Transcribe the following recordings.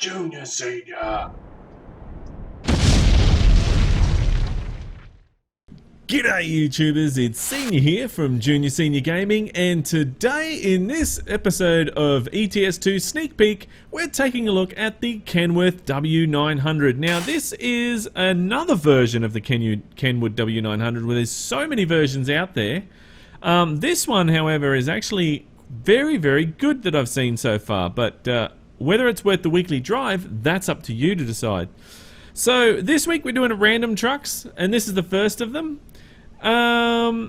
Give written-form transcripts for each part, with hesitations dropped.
Junior Senior. G'day YouTubers, it's Senior here from Junior Senior Gaming, and today in this episode of ETS2 Sneak Peek, we're taking a look at the Kenworth W900. Now this is another version of the Kenworth W900 where there's so many versions out there. This one, however, is actually very, very good that I've seen so far, but whether it's worth the weekly drive, that's up to you to decide. So this week we're doing a random trucks, and this is the first of them. Now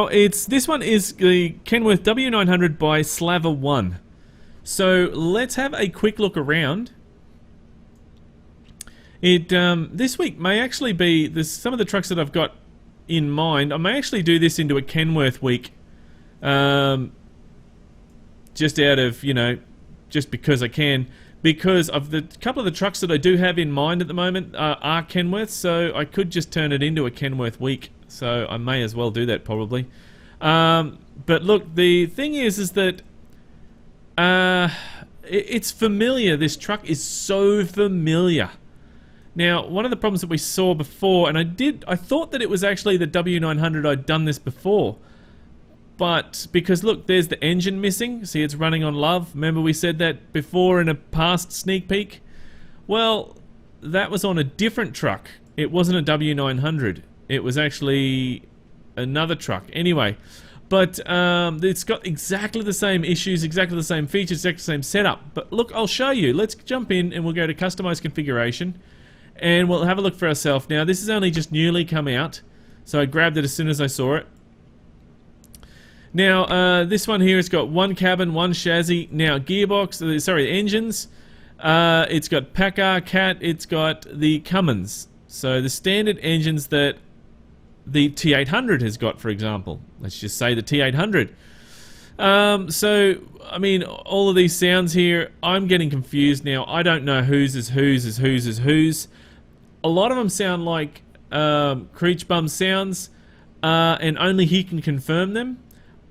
this one is the Kenworth W900 by Slava1. So let's have a quick look around. This week may actually be some of the trucks that I've got in mind. I may actually do this into a Kenworth week, just out of, just because I can. Because of the couple of the trucks that I do have in mind at the moment are Kenworth, so I could just turn it into a Kenworth week. So I may as well do that probably. But look, the thing is that it's familiar. This truck is so familiar. Now, one of the problems that we saw before, and I thought that it was actually the W900 I'd done this before. But because look, there's the engine missing. See, it's running on love. Remember we said that before in a past sneak peek? Well, that was on a different truck. It wasn't a W900. It was actually another truck. Anyway, but it's got exactly the same issues, exactly the same features, exactly the same setup. But look, I'll show you. Let's jump in and we'll go to customize configuration and we'll have a look for ourselves. Now, this has only just newly come out, so I grabbed it as soon as I saw it. Now, this one here has got one cabin, one chassis. Now, gearbox, engines. It's got Packard, Cat, it's got the Cummins. So, the standard engines that the T800 has got, for example. Let's just say the T800. So, I mean, all of these sounds here, I'm getting confused now. I don't know whose is whose is whose is whose. A lot of them sound like Creech Bum sounds, and only he can confirm them.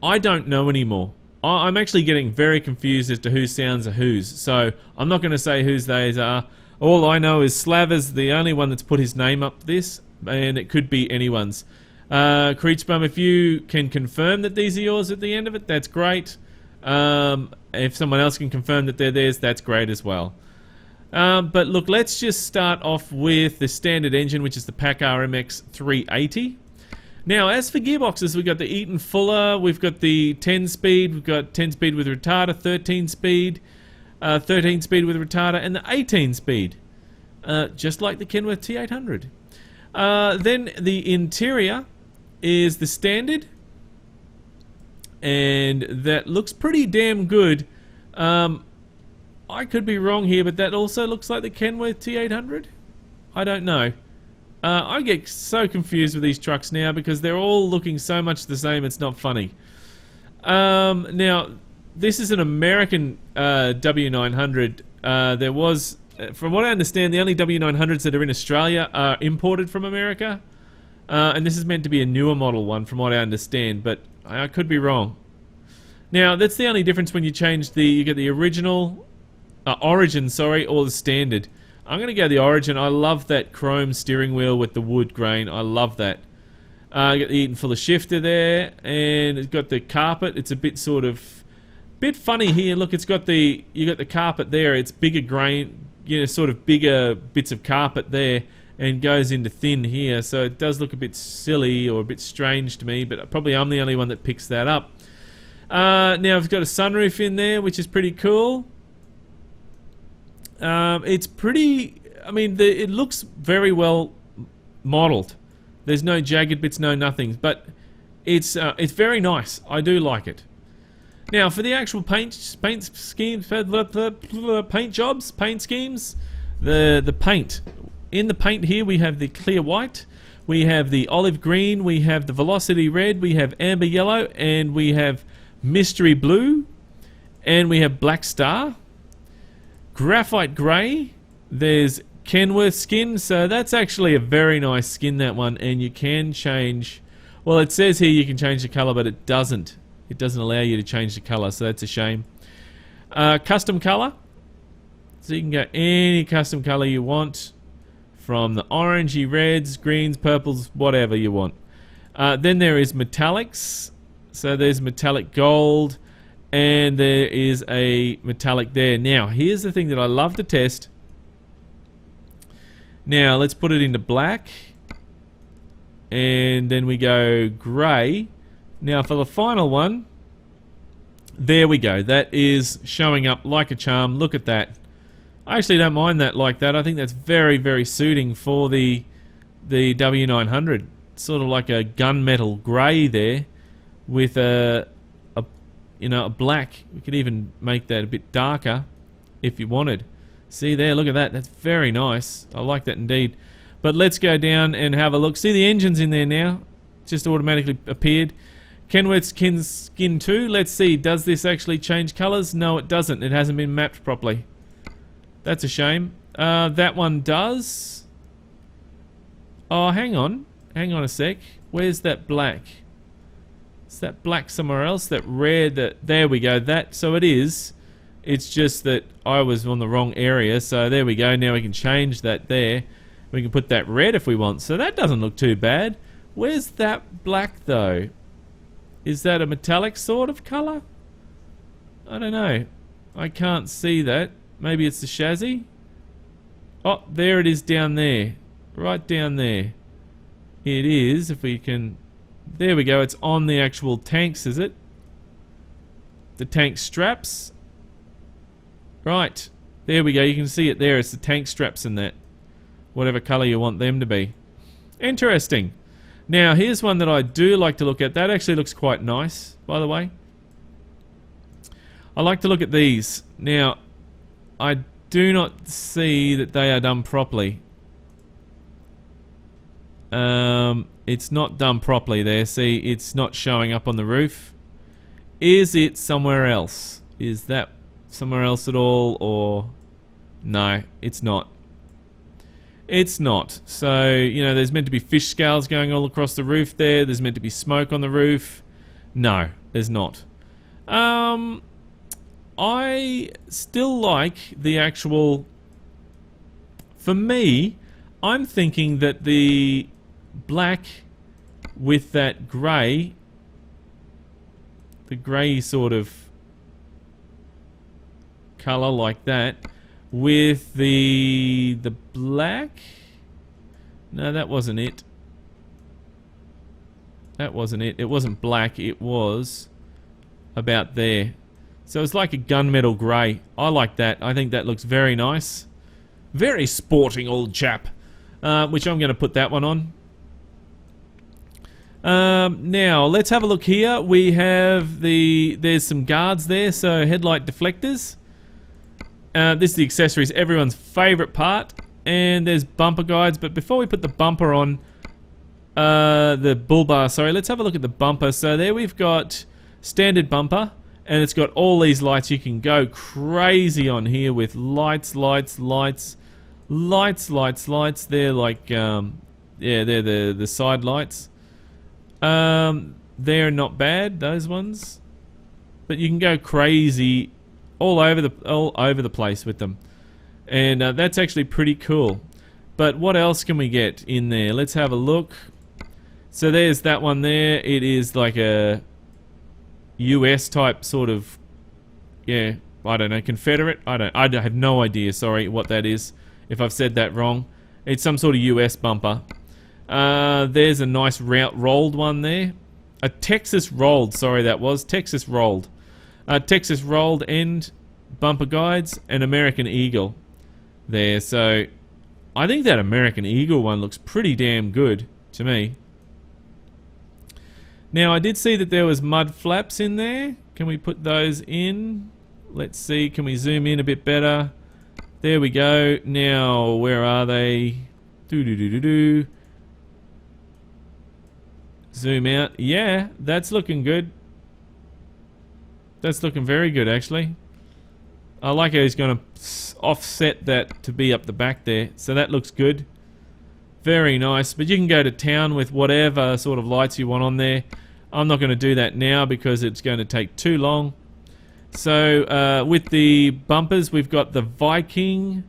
I don't know anymore. I'm actually getting very confused as to whose sounds are whose. So I'm not going to say whose these are. All I know is Slava's the only one that's put his name up this, and it could be anyone's. Creechbum, if you can confirm that these are yours at the end of it, that's great. If someone else can confirm that they're theirs, that's great as well. But look, let's just start off with the standard engine, which is the Packard RMX 380. Now, as for gearboxes, we've got the Eaton Fuller, we've got the 10-speed, we've got 10-speed with retarder, 13-speed, 13-speed with retarder, and the 18-speed, just like the Kenworth T800. Then the interior is the standard, and that looks pretty damn good. I could be wrong here, but that also looks like the Kenworth T800? I don't know. I get so confused with these trucks now because they're all looking so much the same, it's not funny. Now, this is an American W900. There was, from what I understand, the only W900s that are in Australia are imported from America. And this is meant to be a newer model one, from what I understand, but I could be wrong. Now, that's the only difference when you change you get the original, Origin, sorry, or the standard. I'm going to go the Origin. I love that chrome steering wheel with the wood grain. I love that. Got the Eaton Fuller shifter there, and it's got the carpet. It's a bit funny here. Look, you got the carpet there. It's bigger grain, sort of bigger bits of carpet there, and goes into thin here. So it does look a bit silly or a bit strange to me, but probably I'm the only one that picks that up. Now I've got a sunroof in there, which is pretty cool. It's pretty, I mean, it looks very well modeled. There's no jagged bits, no nothings, but it's very nice. I do like it. Now, for the actual paint schemes, paint jobs, paint schemes, the paint. In the paint here, we have the clear white, we have the olive green, we have the velocity red, we have amber yellow, and we have mystery blue, and we have black star. Graphite grey, there's Kenworth skin, so that's actually a very nice skin, that one, and you can change, well, it says here you can change the colour, but it doesn't allow you to change the colour, so that's a shame. Custom colour, So you can go any custom color you want, from the orangey reds, greens, purples, whatever you want. Then there is metallics. So there's metallic gold, and there is a metallic there. Now, here's the thing that I love to test. Now, let's put it into black. And then we go grey. Now, for the final one, there we go. That is showing up like a charm. Look at that. I actually don't mind that like that. I think that's very, very suiting for the W900. Sort of like a gunmetal grey there with a black. We could even make that a bit darker if you wanted. See there, look at that. That's very nice. I like that indeed. But let's go down and have a look. See the engine's in there now. Just automatically appeared. Kenworth Skin 2. Let's see. Does this actually change colours? No, it doesn't. It hasn't been mapped properly. That's a shame. That one does. Oh, hang on. Hang on a sec. Where's that black? Is that black somewhere else? That red, there we go. That, so it is. It's just that I was on the wrong area. So there we go. Now we can change that there. We can put that red if we want. So that doesn't look too bad. Where's that black though? Is that a metallic sort of colour? I don't know. I can't see that. Maybe it's the chassis? Oh, there it is down there. Right down there. It is, if we can... There we go, it's on the actual tanks, is it? The tank straps. Right. There we go, you can see it there. It's the tank straps in that. Whatever colour you want them to be. Interesting. Now, here's one that I do like to look at. That actually looks quite nice, by the way. I like to look at these. Now, I do not see that they are done properly. It's not done properly there. See, it's not showing up on the roof. Is it somewhere else? Is that somewhere else at all? Or... No, it's not. It's not. So, you know, there's meant to be fish scales going all across the roof there. There's meant to be smoke on the roof. No, there's not. I still like the actual... For me, I'm thinking that the black with that grey, the grey sort of colour like that, with the black... No, that wasn't it. That wasn't it. It wasn't black. It was about there. So it's like a gunmetal grey. I like that. I think that looks very nice. Very sporting old chap. Which I'm going to put that one on. Now, let's have a look here. We have there's some guards there. So headlight deflectors. This is the accessories. Everyone's favourite part. And there's bumper guides. But before we put the bumper on, the bull bar, sorry, let's have a look at the bumper. So there we've got standard bumper. And it's got all these lights. You can go crazy on here with lights, lights, lights. Lights, lights, lights. They're like, yeah, they're the side lights. They're not bad, those ones. But you can go crazy all over the place with them. And that's actually pretty cool. But what else can we get in there? Let's have a look. So there's that one there. It is like a US type sort of, yeah, I don't know, Confederate? I have no idea, sorry, what that is. If I've said that wrong. It's some sort of US bumper. There's a nice rolled one there. A Texas rolled, sorry that was. Texas rolled. Texas rolled end bumper guides and American Eagle there. So I think that American Eagle one looks pretty damn good to me. Now I did see that there was mud flaps in there. Can we put those in? Let's see, can we zoom in a bit better? There we go. Now, where are they? Do. Zoom out. Yeah, that's looking good. That's looking very good, actually. I like how he's going to offset that to be up the back there. So that looks good. Very nice. But you can go to town with whatever sort of lights you want on there. I'm not going to do that now because it's going to take too long. So with the bumpers, we've got the Viking,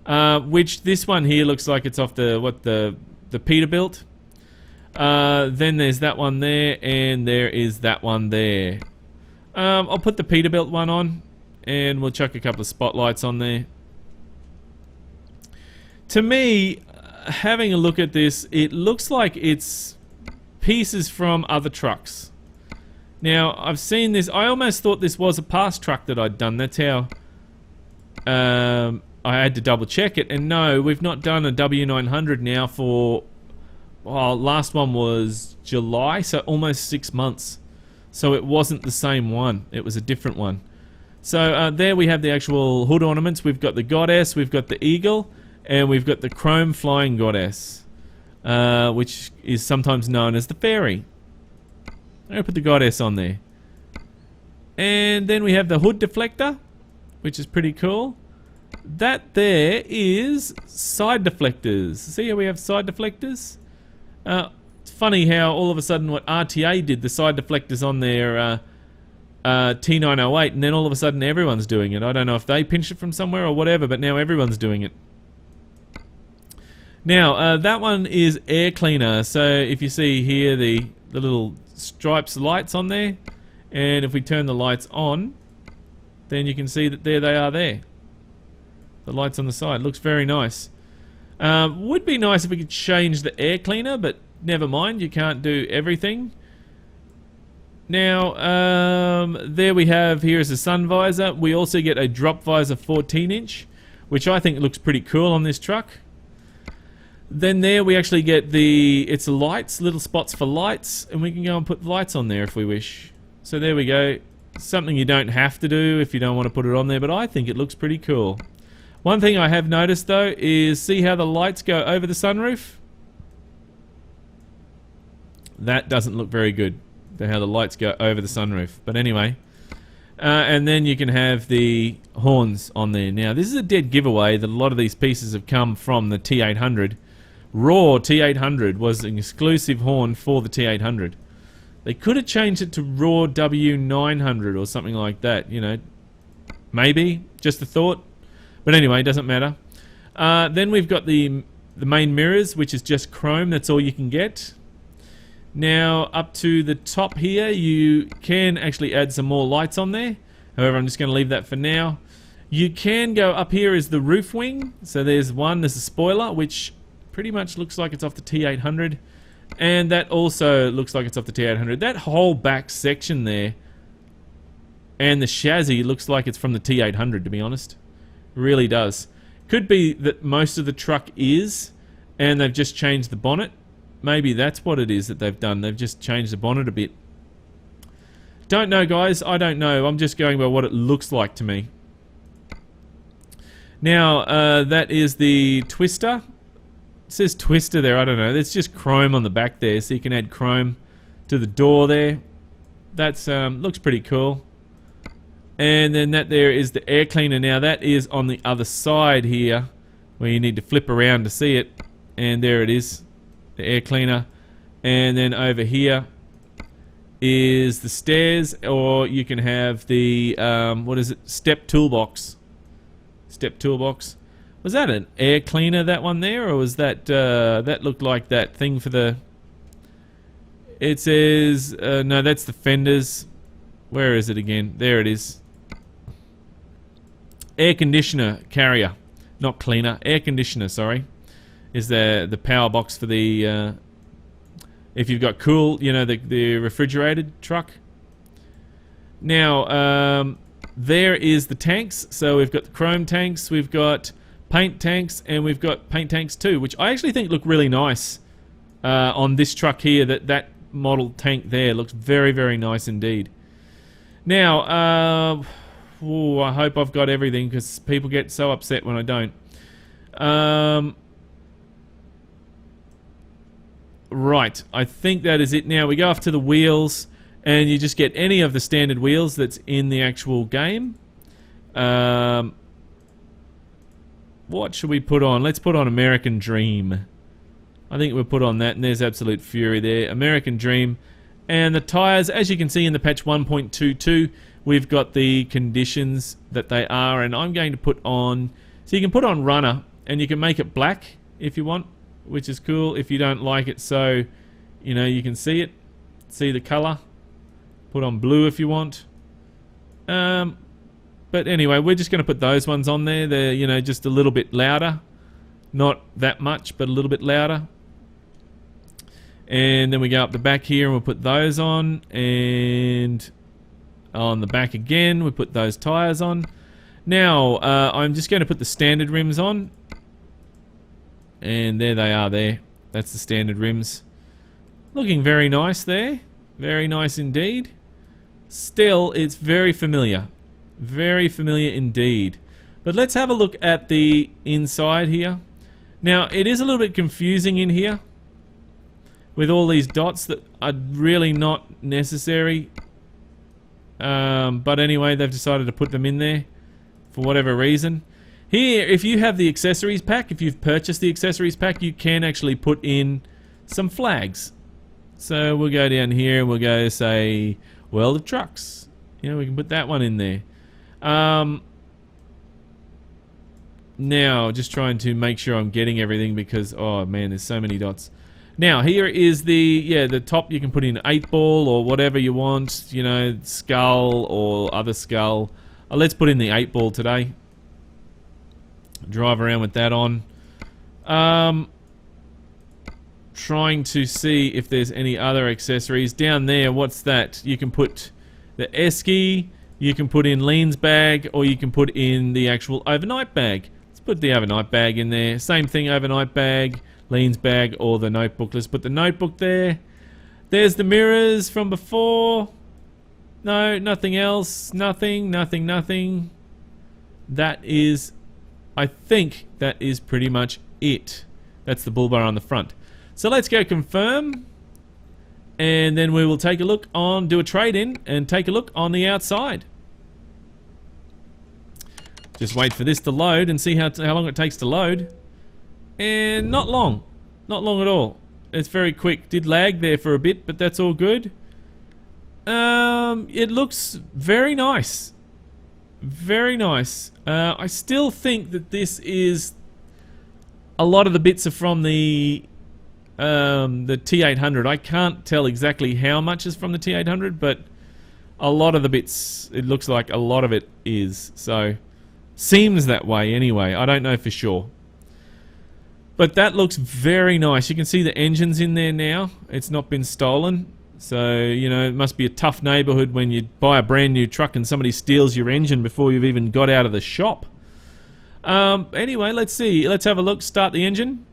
which this one here looks like it's off the Peterbilt. Then there's that one there, and there is that one there. I'll put the Peterbilt one on, and we'll chuck a couple of spotlights on there. To me, having a look at this, it looks like it's pieces from other trucks. Now, I've seen this. I almost thought this was a past truck that I'd done. That's how I had to double check it. And no, we've not done a W900 now for... Well, last one was July, so almost 6 months. So it wasn't the same one. It was a different one. So there we have the actual hood ornaments. We've got the goddess, we've got the eagle, and we've got the chrome flying goddess, which is sometimes known as the fairy. I'm going to put the goddess on there. And then we have the hood deflector, which is pretty cool. That there is side deflectors. See how we have side deflectors? It's funny how all of a sudden what RTA did, the side deflectors on their T908, and then all of a sudden everyone's doing it. I don't know if they pinched it from somewhere or whatever, but now everyone's doing it. Now, that one is air cleaner. So if you see here the little stripes lights on there, and if we turn the lights on, then you can see that there they are there. The lights on the side. Looks very nice. Would be nice if we could change the air cleaner, but never mind, you can't do everything. Now, there we have, here is the sun visor. We also get a drop visor 14-inch, which I think looks pretty cool on this truck. Then there we actually get it's lights, little spots for lights, and we can go and put lights on there if we wish. So there we go. Something you don't have to do if you don't want to put it on there, but I think it looks pretty cool. One thing I have noticed though is, see how the lights go over the sunroof? That doesn't look very good, how the lights go over the sunroof. But anyway, and then you can have the horns on there. Now this is a dead giveaway that a lot of these pieces have come from the T800. Raw T800 was an exclusive horn for the T800. They could have changed it to Raw W900 or something like that, you know. Maybe, just a thought. But anyway, it doesn't matter. Then we've got the main mirrors, which is just chrome. That's all you can get. Now, up to the top here, you can actually add some more lights on there. However, I'm just going to leave that for now. You can go up here is the roof wing. So there's a spoiler, which pretty much looks like it's off the T800. And that also looks like it's off the T800. That whole back section there and the chassis looks like it's from the T800, to be honest. Really does. Could be that most of the truck is, and they've just changed the bonnet. Maybe that's what it is that they've done. They've just changed the bonnet a bit. Don't know, guys. I don't know. I'm just going by what it looks like to me. Now, that is the twister. It says twister there. I don't know. It's just chrome on the back there, so you can add chrome to the door there. That's looks pretty cool. And then that there is the air cleaner. Now that is on the other side here, where you need to flip around to see it. And there it is, the air cleaner. And then over here is the stairs, or you can have the what is it? Step toolbox. Step toolbox. Was that an air cleaner, that one there, or was that that looked like that thing for the? It says no, that's the fenders. Where is it again? There it is. Air conditioner carrier, not cleaner. Air conditioner, sorry, is the power box for the if you've got cool, you know, the refrigerated truck. Now there is the tanks. So we've got the chrome tanks, we've got paint tanks, and we've got paint tanks too, which I actually think look really nice on this truck here. That model tank there looks very, very nice indeed. Now, I hope I've got everything, because people get so upset when I don't. Right, I think that is it. Now we go off to the wheels, and you just get any of the standard wheels that's in the actual game. What should we put on? Let's put on American Dream. I think we'll put on that, and there's Absolute Fury there. American Dream. And the tyres, as you can see in the patch 1.22, we've got the conditions that they are, and I'm going to put on, so you can put on runner, and you can make it black if you want, which is cool if you don't like it, so, you know, you can see it, see the colour. Put on blue if you want. But anyway, we're just going to put those ones on there. They're, you know, just a little bit louder. Not that much, but a little bit louder. And then we go up the back here and we'll put those on. And on the back again, we put those tyres on. Now, I'm just going to put the standard rims on. And there they are there. That's the standard rims. Looking very nice there. Very nice indeed. Still, it's very familiar. Very familiar indeed. But let's have a look at the inside here. Now, it is a little bit confusing in here with all these dots that are really not necessary. But anyway, they've decided to put them in there for whatever reason. Here, if you have the accessories pack, if you've purchased the accessories pack, you can actually put in some flags. So we'll go down here and we'll go say World of Trucks. You know, we can put that one in there. Now, just trying to make sure I'm getting everything because, oh man, there's so many dots. Now, here is the top. You can put in 8-ball or whatever you want, you know, skull or other skull. Let's put in the 8-ball today. Drive around with that on. Trying to see if there's any other accessories. Down there, what's that? You can put the esky, you can put in Lean's bag, or you can put in the actual overnight bag. Let's put the overnight bag in there. Same thing, overnight bag, Lean's bag, or the notebook. Let's put the notebook there. There's the mirrors from before. No, nothing else. Nothing. That is, I think that is pretty much it. That's the bull bar on the front. So let's go confirm, and then we will take a look on, do a trade-in, and take a look on the outside. Just wait for this to load and see how long it takes to load. And not long. Not long at all. It's very quick. Did lag there for a bit, but that's all good. It looks very nice. Very nice. I still think that this is... A lot of the bits are from the T800. I can't tell exactly how much is from the T800, but a lot of the bits, it looks like a lot of it is. So, seems that way anyway. I don't know for sure. But that looks very nice. You can see the engine's in there now. It's not been stolen. So, you know, it must be a tough neighborhood when you buy a brand new truck and somebody steals your engine before you've even got out of the shop. Anyway, let's see. Let's have a look. Start the engine.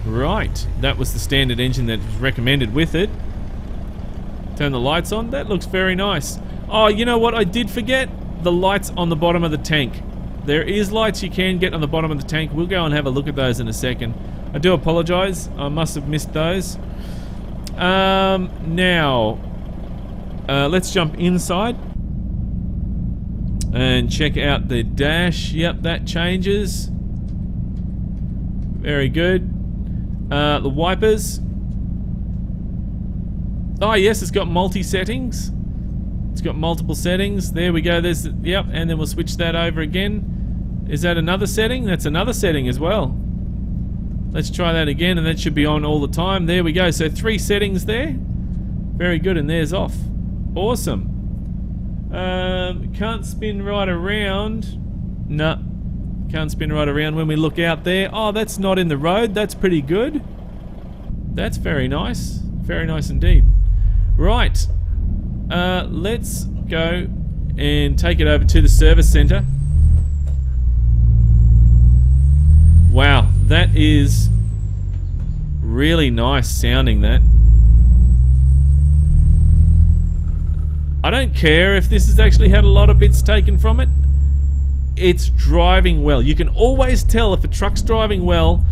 Right, that was the standard engine that was recommended with it. Turn the lights on. That looks very nice. Oh, you know what? I did forget the lights on the bottom of the tank. There is lights you can get on the bottom of the tank. We'll go and have a look at those in a second. I do apologize. I must have missed those. Now, let's jump inside and check out the dash. Yep, that changes. Very good. The wipers. Oh yes, it's got multi-settings. It's got multiple settings. There we go. There's, yep, and then we'll switch that over again. Is that another setting? That's another setting as well. Let's try that again, and that should be on all the time. There we go. So 3 settings there. Very good, and there's off. Awesome. Can't spin right around. No. Can't spin right around when we look out there. Oh, that's not in the road. That's pretty good. That's very nice. Very nice indeed. Right. Let's go and take it over to the service center. Wow, that is really nice sounding, that. I don't care if this has actually had a lot of bits taken from it. It's driving well. You can always tell if a truck's driving well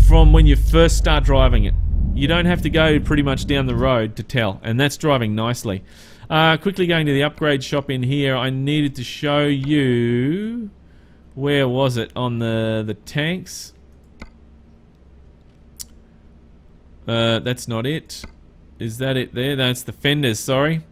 from when you first start driving it. You don't have to go pretty much down the road to tell, and that's driving nicely. Quickly going to the upgrade shop in here, I needed to show you... Where was it? On the tanks. That's not it. Is that it there? That's the fenders, sorry.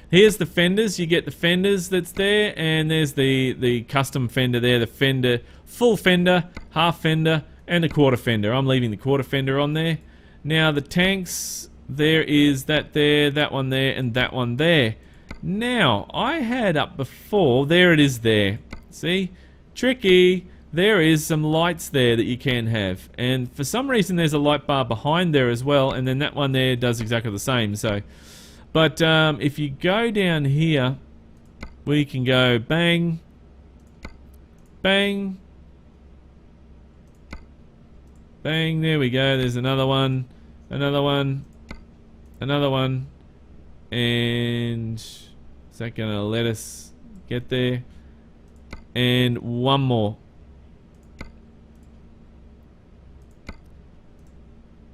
Here's the fenders. You get the fenders that's there, and there's the custom fender there, the fender, full fender, half fender, and a quarter fender. I'm leaving the quarter fender on there. Now the tanks, there is that there, that one there, and that one there. Now, I had up before, there it is there. See? Tricky. There is some lights there that you can have. And for some reason there's a light bar behind there as well, and then that one there does exactly the same. So, but if you go down here, we can go bang, bang, bang, there we go. There's another one, another one, another one, and is that going to let us get there? And one more.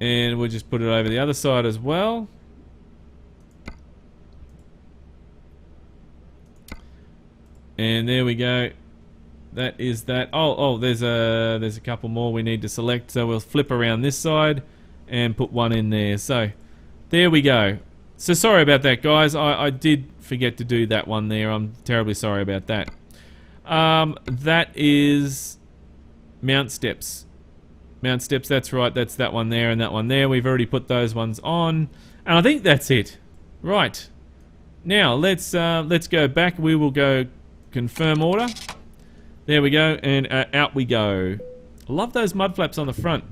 And we'll just put it over the other side as well. And there we go. That is that. Oh, there's a couple more we need to select. So we'll flip around this side and put one in there. So there we go. So sorry about that, guys. I did forget to do that one there. I'm terribly sorry about that. That is mount steps. Mount steps, that's right, that's that one there and that one there. We've already put those ones on. And I think that's it. Right. Now, let's go back. We will go confirm order. There we go, and out we go. I love those mud flaps on the front.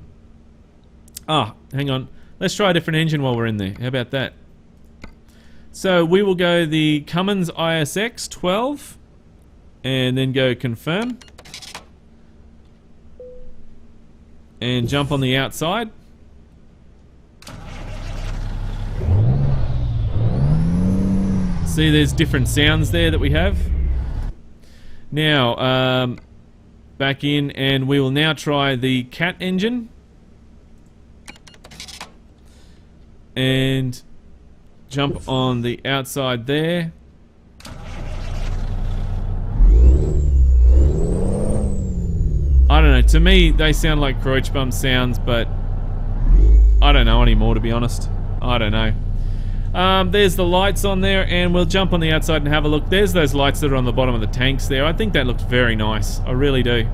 Ah, hang on. Let's try a different engine while we're in there. How about that? So we will go the Cummins ISX 12 and then go confirm. And jump on the outside. See, there's different sounds there that we have. Now, back in, and we will now try the Cat engine. And jump on the outside there. I don't know, to me they sound like Croach Bum sounds, but I don't know anymore, to be honest. I don't know. There's the lights on there, and we'll jump on the outside and have a look. There's those lights that are on the bottom of the tanks there. I think that looks very nice. I really do.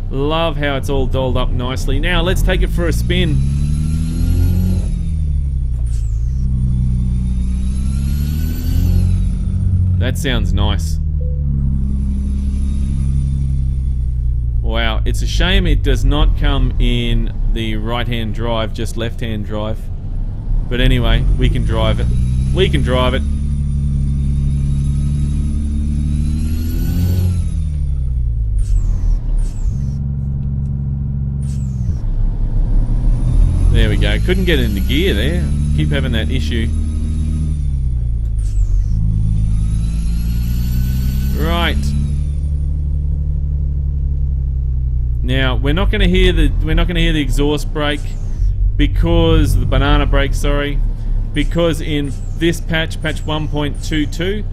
Love how it's all dolled up nicely. Now let's take it for a spin. That sounds nice. Wow, it's a shame it does not come in the right-hand drive, just left-hand drive. But anyway, we can drive it. We can drive it. There we go. Couldn't get into gear there. Keep having that issue. Right. Now we're not going to hear the exhaust brake because the banana brake, sorry, because in this patch 1.22,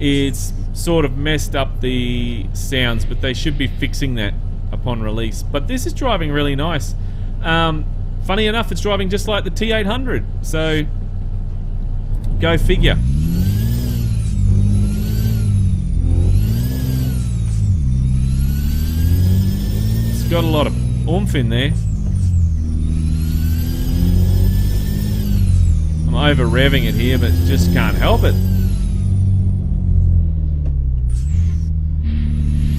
it's sort of messed up the sounds, but they should be fixing that upon release. But this is driving really nice. Funny enough, it's driving just like the T800, so go figure. Got a lot of oomph in there. I'm over revving it here, but just can't help it.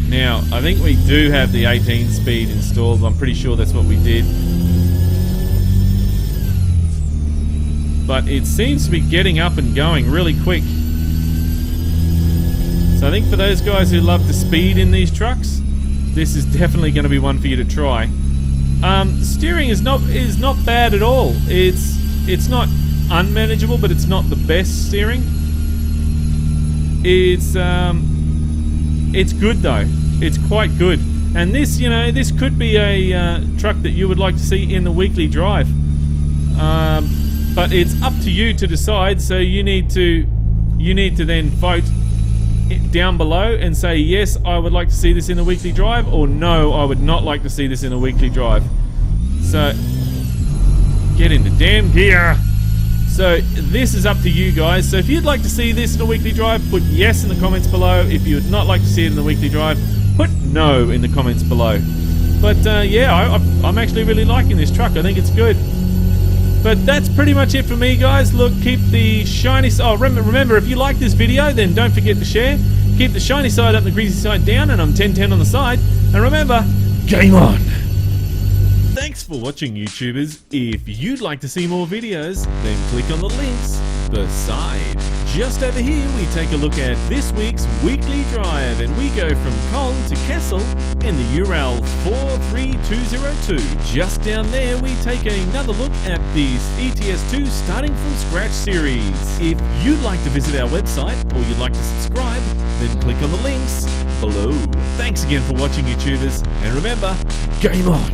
Now, I think we do have the 18 speed installed. I'm pretty sure that's what we did. But it seems to be getting up and going really quick. So I think for those guys who love the speed in these trucks, this is definitely going to be one for you to try. Steering is not bad at all. It's not unmanageable, but it's not the best steering. It's good though. It's quite good. And this, you know, this could be a truck that you would like to see in the weekly drive. But it's up to you to decide. So you need to then vote down below and say, yes, I would like to see this in the weekly drive, or no, I would not like to see this in the weekly drive. So Get into damn gear. So this is up to you guys. So if you'd like to see this in a weekly drive, put yes in the comments below. If you would not like to see it in the weekly drive, put no in the comments below. But yeah, I'm actually really liking this truck. I think it's good. But that's pretty much it for me, guys. Look, keep the shiny side. Oh, remember, if you like this video, then don't forget to share. Keep the shiny side up and the greasy side down, and I'm 1010 on the side. And remember, game on! Thanks for watching, YouTubers. If you'd like to see more videos, then click on the links beside. Just over here, we take a look at this week's weekly drive, and we go from Cologne to Kessel in the Ural 43202. Just down there, we take another look at the ETS2 Starting From Scratch series. If you'd like to visit our website, or you'd like to subscribe, then click on the links below. Thanks again for watching, YouTubers, and remember, game on!